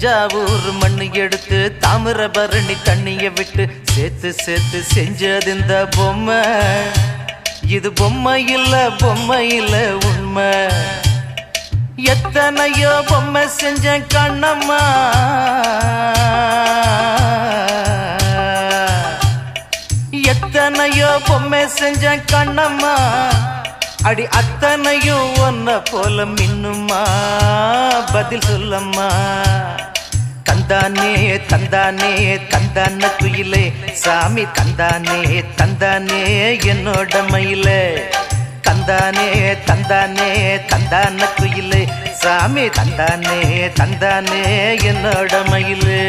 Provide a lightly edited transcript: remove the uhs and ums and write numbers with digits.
தஞ்சாவூர் மண்ணு எடுத்து தாமிரபரணி தண்ணிய விட்டு சேர்த்து சேர்த்து செஞ்சது இந்த பொம்மை. இது பொம்மை இல்ல உண்மை. எத்தனையோ பொம்மை செஞ்ச கண்ணம்மா, எத்தனையோ பொம்மை செஞ்ச கண்ணம்மா. அடி அத்தனையும் ஒன்ன போல மின்னுமா, பதில் சொல்லம்மா. தந்தானே தந்தானே தந்தான குயிலே, சாமி தந்தானே தந்தானே என்னோட மயிலே. தந்தானே தந்தானே தந்தான குயிலே, சாமி தந்தானே தந்தானே என்னோட மயிலே.